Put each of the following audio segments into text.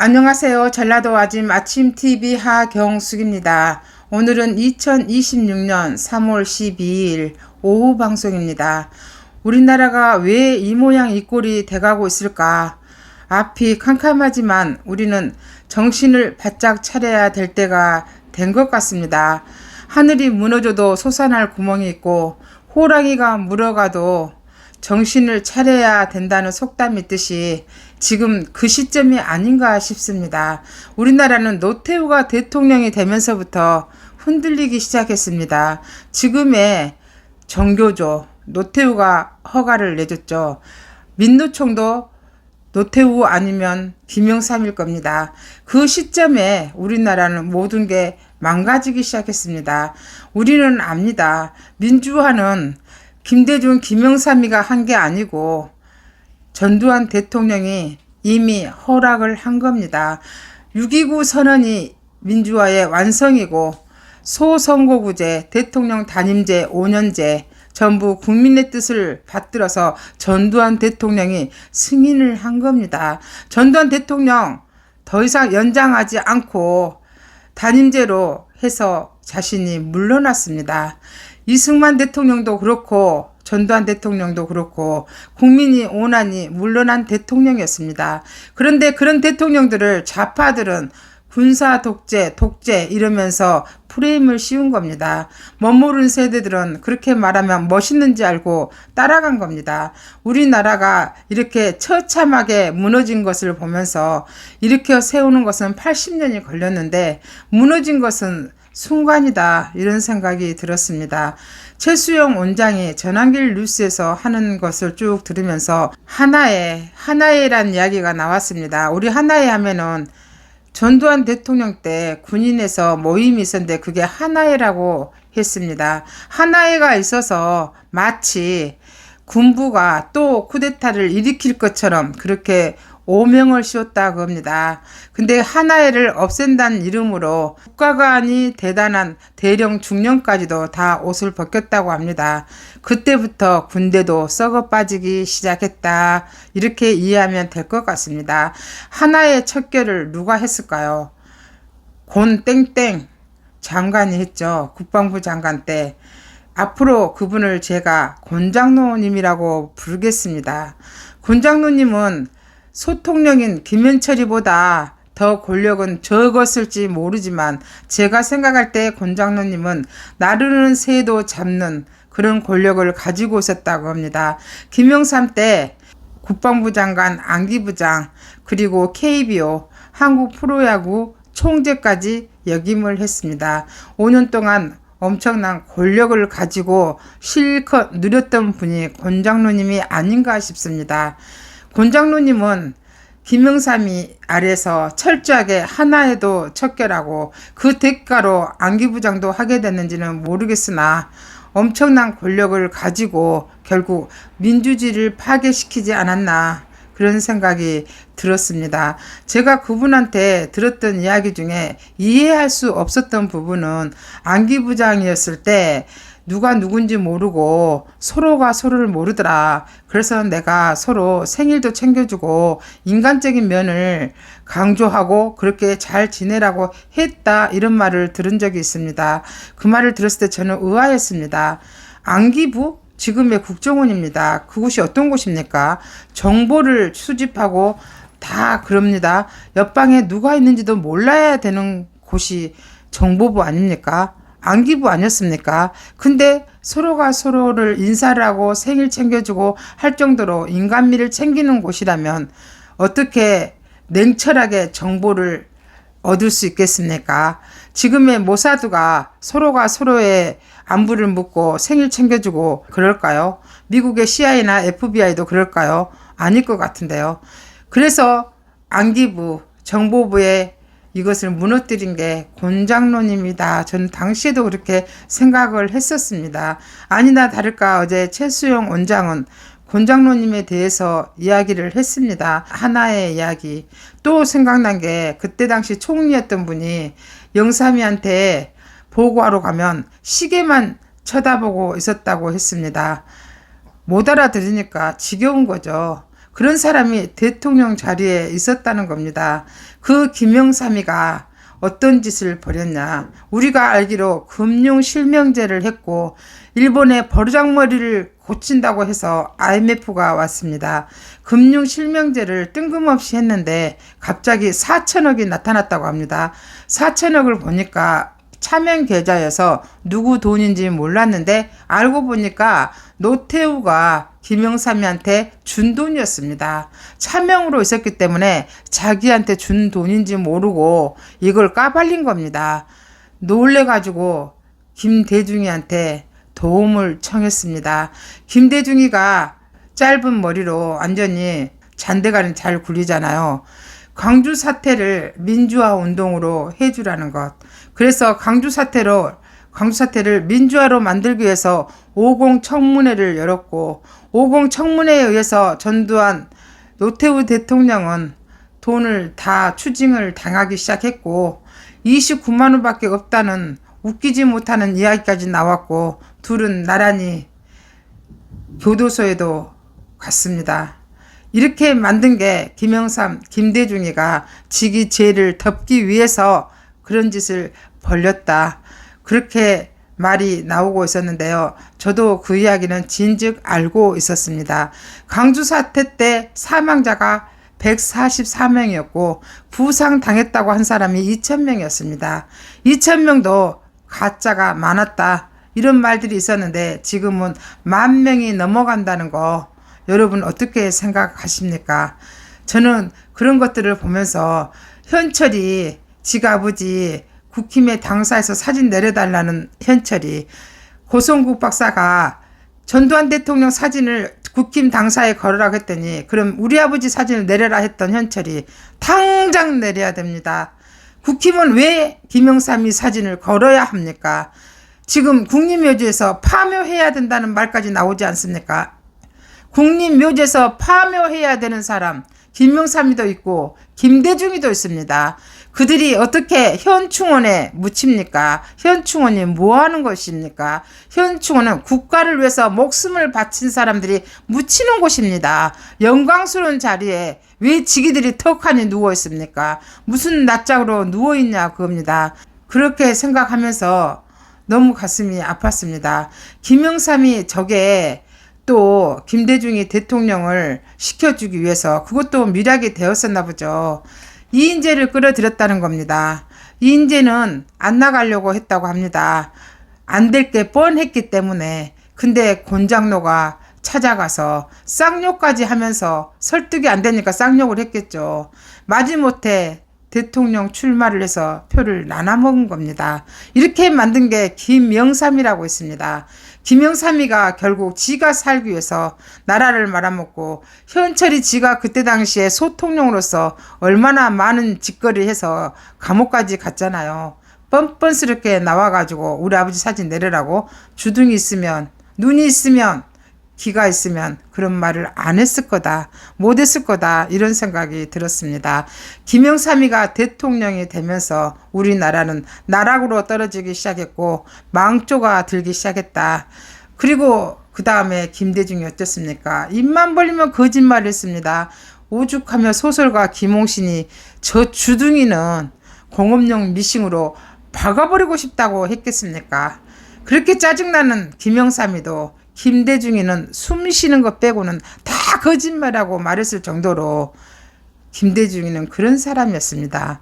안녕하세요. 전라도 아침TV 하경숙입니다. 오늘은 2026년 3월 12일 오후 방송입니다. 우리나라가 왜 이 모양 이 꼴이 돼가고 있을까? 앞이 캄캄하지만 우리는 정신을 바짝 차려야 될 때가 된 것 같습니다. 하늘이 무너져도 솟아날 구멍이 있고 호랑이가 물어가도 정신을 차려야 된다는 속담이 있듯이 지금 그 시점이 아닌가 싶습니다. 우리나라는 노태우가 대통령이 되면서부터 흔들리기 시작했습니다. 지금의 정교조, 노태우가 허가를 내줬죠. 민노총도 노태우 아니면 김영삼일 겁니다. 그 시점에 우리나라는 모든 게 망가지기 시작했습니다. 우리는 압니다. 민주화는 김대중, 김영삼이가 한 게 아니고 전두환 대통령이 이미 허락을 한 겁니다. 6.29 선언이 민주화의 완성이고 소선거구제, 대통령 단임제, 5년제 전부 국민의 뜻을 받들어서 전두환 대통령이 승인을 한 겁니다. 전두환 대통령 더 이상 연장하지 않고 단임제로 해서 자신이 물러났습니다. 이승만 대통령도 그렇고 전두환 대통령도 그렇고 국민이 원하니 물러난 대통령이었습니다. 그런데 그런 대통령들을 좌파들은 군사 독재 이러면서 프레임을 씌운 겁니다. 멋모르는 세대들은 그렇게 말하면 멋있는지 알고 따라간 겁니다. 우리나라가 이렇게 처참하게 무너진 것을 보면서 일으켜 세우는 것은 80년이 걸렸는데 무너진 것은 순간이다, 이런 생각이 들었습니다. 최수영 원장이 전환길 뉴스에서 하는 것을 쭉 들으면서 하나회라는 이야기가 나왔습니다. 우리 하나회 하면은 전두환 대통령 때 군인에서 모임이 있었는데 그게 하나회라고 했습니다. 하나회가 있어서 마치 군부가 또 쿠데타를 일으킬 것처럼 그렇게 오명을 씌웠다고 합니다. 근데 하나회를 없앤다는 이름으로 국가관이 대단한 대령 중령까지도 다 옷을 벗겼다고 합니다. 그때부터 군대도 썩어 빠지기 시작했다, 이렇게 이해하면 될 것 같습니다. 하나의 척결을 누가 했을까요? 곤 땡땡 장관이 했죠. 국방부 장관 때. 앞으로 그분을 제가 곤장로님이라고 부르겠습니다. 곤장로님은 소통령인 김현철이보다 더 권력은 적었을지 모르지만 제가 생각할 때 곤장로님은 나르는 새도 잡는 그런 권력을 가지고 있었다고 합니다. 김영삼 때 국방부 장관, 안기부장, 그리고 KBO, 한국 프로야구 총재까지 역임을 했습니다. 5년 동안 엄청난 권력을 가지고 실컷 누렸던 분이 곤장로님이 아닌가 싶습니다. 곤장로님은 김영삼이 아래서 철저하게 하나회도 척결하고 그 대가로 안기부장도 하게 됐는지는 모르겠으나 엄청난 권력을 가지고 결국 민주주의를 파괴시키지 않았나, 그런 생각이 들었습니다. 제가 그분한테 들었던 이야기 중에 이해할 수 없었던 부분은 안기부장이었을 때 누가 누군지 모르고 서로가 서로를 모르더라. 그래서 내가 서로 생일도 챙겨주고 인간적인 면을 강조하고 그렇게 잘 지내라고 했다, 이런 말을 들은 적이 있습니다. 그 말을 들었을 때 저는 의아했습니다. 안기부? 지금의 국정원입니다. 그곳이 어떤 곳입니까? 정보를 수집하고 다 그럽니다. 옆방에 누가 있는지도 몰라야 되는 곳이 정보부 아닙니까? 안기부 아니었습니까? 근데 서로가 서로를 인사를 하고 생일 챙겨주고 할 정도로 인간미를 챙기는 곳이라면 어떻게 냉철하게 정보를 얻을 수 있겠습니까? 지금의 모사드가 서로가 서로의 안부를 묻고 생일 챙겨주고 그럴까요? 미국의 CIA나 FBI도 그럴까요? 아닐 것 같은데요. 그래서 안기부, 정보부의 이것을 무너뜨린 게 곤장로님이다. 저는 당시에도 그렇게 생각을 했었습니다. 아니나 다를까 어제 최수영 원장은 곤장로님에 대해서 이야기를 했습니다. 하나의 이야기. 또 생각난 게 그때 당시 총리였던 분이 영삼이한테 보고하러 가면 시계만 쳐다보고 있었다고 했습니다. 못 알아들으니까 지겨운 거죠. 그런 사람이 대통령 자리에 있었다는 겁니다. 그 김영삼이가 어떤 짓을 벌였냐. 우리가 알기로 금융실명제를 했고 일본의 버르장머리를 고친다고 해서 IMF가 왔습니다. 금융실명제를 뜬금없이 했는데 갑자기 4천억이 나타났다고 합니다. 4천억을 보니까 차명 계좌여서 누구 돈인지 몰랐는데 알고 보니까 노태우가 김영삼이한테 준 돈이었습니다. 차명으로 있었기 때문에 자기한테 준 돈인지 모르고 이걸 까발린 겁니다. 놀래가지고 김대중이한테 도움을 청했습니다. 김대중이가 짧은 머리로 완전히 잔대가리 잘 굴리잖아요. 광주 사태를 민주화 운동으로 해주라는 것. 그래서 광주 사태를 민주화로 만들기 위해서 50 청문회를 열었고 50 청문회에 의해서 전두환 노태우 대통령은 돈을 다 추징을 당하기 시작했고 29만 원밖에 없다는 웃기지 못하는 이야기까지 나왔고 둘은 나란히 교도소에도 갔습니다. 이렇게 만든 게 김영삼, 김대중이가 지기 죄를 덮기 위해서 그런 짓을 벌였다. 그렇게 말이 나오고 있었는데요. 저도 그 이야기는 진즉 알고 있었습니다. 광주 사태 때 사망자가 144명이었고 부상당했다고 한 사람이 2,000명이었습니다. 2,000명도 가짜가 많았다. 이런 말들이 있었는데 지금은 10,000명이 넘어간다는 거 여러분 어떻게 생각하십니까? 저는 그런 것들을 보면서 현철이 지가 아버지 국힘의 당사에서 사진 내려달라는 현철이 고성국 박사가 전두환 대통령 사진을 국힘 당사에 걸으라고 했더니 그럼 우리 아버지 사진을 내려라 했던 현철이 당장 내려야 됩니다. 국힘은 왜 김영삼이 사진을 걸어야 합니까? 지금 국립묘지에서 파묘해야 된다는 말까지 나오지 않습니까? 국립묘지에서 파묘해야 되는 사람 김영삼이도 있고 김대중이도 있습니다. 그들이 어떻게 현충원에 묻힙니까? 현충원이 뭐하는 것입니까? 현충원은 국가를 위해서 목숨을 바친 사람들이 묻히는 곳입니다. 영광스러운 자리에 왜 지기들이 턱하니 누워 있습니까? 무슨 낯짝으로 누워 있냐 그겁니다. 그렇게 생각하면서 너무 가슴이 아팠습니다. 김영삼이 저게 또 김대중이 대통령을 시켜주기 위해서 그것도 미락이 되었었나 보죠. 이인재를 끌어들였다는 겁니다. 이인재는 안 나가려고 했다고 합니다. 안 될 게 뻔했기 때문에. 근데 권장로가 찾아가서 쌍욕까지 하면서 설득이 안 되니까 쌍욕을 했겠죠. 마지못해 대통령 출마를 해서 표를 나눠먹은 겁니다. 이렇게 만든 게 김영삼이라고 있습니다. 김영삼이가 결국 지가 살기 위해서 나라를 말아먹고 현철이 지가 그때 당시에 소통령으로서 얼마나 많은 짓거리를 해서 감옥까지 갔잖아요. 뻔뻔스럽게 나와가지고 우리 아버지 사진 내려라고 주둥이 있으면 눈이 있으면 기가 있으면 그런 말을 안 했을 거다. 못 했을 거다. 이런 생각이 들었습니다. 김영삼이가 대통령이 되면서 우리나라는 나락으로 떨어지기 시작했고 망조가 들기 시작했다. 그리고 그 다음에 김대중이 어땠습니까? 입만 벌리면 거짓말을 했습니다. 오죽하며 소설가 김홍신이 저 주둥이는 공업용 미싱으로 박아버리고 싶다고 했겠습니까? 그렇게 짜증나는 김영삼이도 김대중이는 숨 쉬는 것 빼고는 다 거짓말하고 말했을 정도로 김대중이는 그런 사람이었습니다.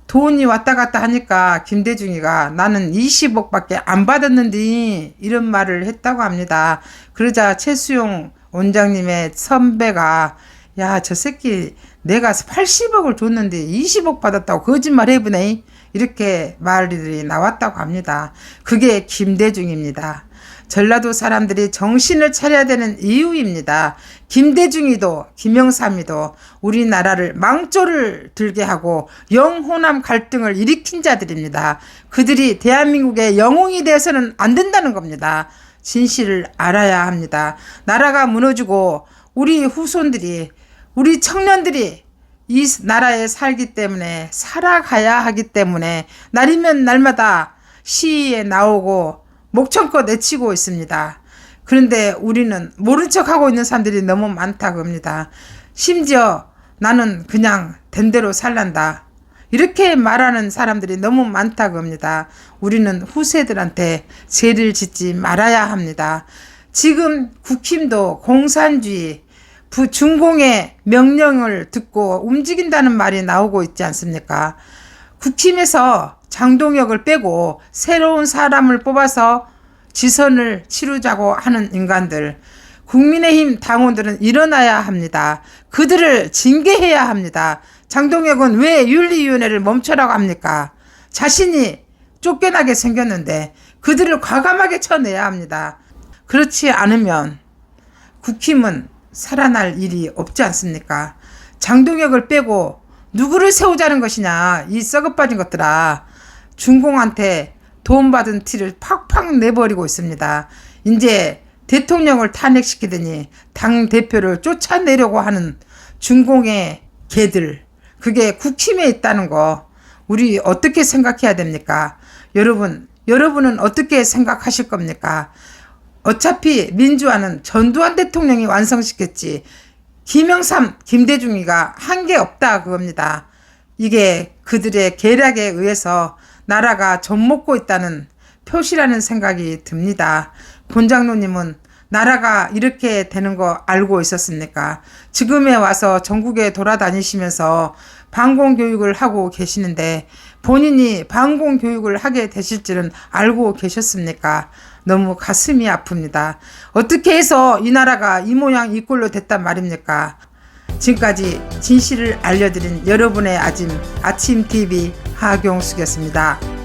돈이 왔다 갔다 하니까 김대중이가 나는 20억밖에 안 받았는데 이런 말을 했다고 합니다. 그러자 최수용 원장님의 선배가 야, 저 새끼 내가 80억을 줬는데 20억 받았다고 거짓말 해보네. 이렇게 말들이 나왔다고 합니다. 그게 김대중입니다. 전라도 사람들이 정신을 차려야 되는 이유입니다. 김대중이도 김영삼이도 우리나라를 망조를 들게 하고 영호남 갈등을 일으킨 자들입니다. 그들이 대한민국의 영웅이 되어서는 안 된다는 겁니다. 진실을 알아야 합니다. 나라가 무너지고 우리 후손들이 우리 청년들이 이 나라에 살기 때문에 살아가야 하기 때문에 날이면 날마다 시위에 나오고 목청껏 내치고 있습니다. 그런데 우리는 모른 척하고 있는 사람들이 너무 많다고 합니다. 심지어 나는 그냥 된 대로 살란다. 이렇게 말하는 사람들이 너무 많다고 합니다. 우리는 후세들한테 죄를 짓지 말아야 합니다. 지금 국힘도 공산주의, 준공의 명령을 듣고 움직인다는 말이 나오고 있지 않습니까? 국힘에서 장동혁을 빼고 새로운 사람을 뽑아서 지선을 치르자고 하는 인간들, 국민의힘 당원들은 일어나야 합니다. 그들을 징계해야 합니다. 장동혁은 왜 윤리위원회를 멈춰라고 합니까? 자신이 쫓겨나게 생겼는데 그들을 과감하게 쳐내야 합니다. 그렇지 않으면 국힘은 살아날 일이 없지 않습니까? 장동혁을 빼고 누구를 세우자는 것이냐, 이 썩어빠진 것들아. 중공한테 도움받은 티를 팍팍 내버리고 있습니다. 이제 대통령을 탄핵시키더니 당대표를 쫓아내려고 하는 중공의 개들, 그게 국힘에 있다는 거 우리 어떻게 생각해야 됩니까? 여러분은 어떻게 생각하실 겁니까? 어차피 민주화는 전두환 대통령이 완성시켰지 김영삼, 김대중이가 한 게 없다 그겁니다. 이게 그들의 계략에 의해서 나라가 좀먹고 있다는 표시라는 생각이 듭니다. 본장로님은 나라가 이렇게 되는 거 알고 있었습니까? 지금에 와서 전국에 돌아다니시면서 방공교육을 하고 계시는데 본인이 방공교육을 하게 되실 줄은 알고 계셨습니까? 너무 가슴이 아픕니다. 어떻게 해서 이 나라가 이 모양 이 꼴로 됐단 말입니까? 지금까지 진실을 알려드린 여러분의 아침TV 하경숙이었습니다.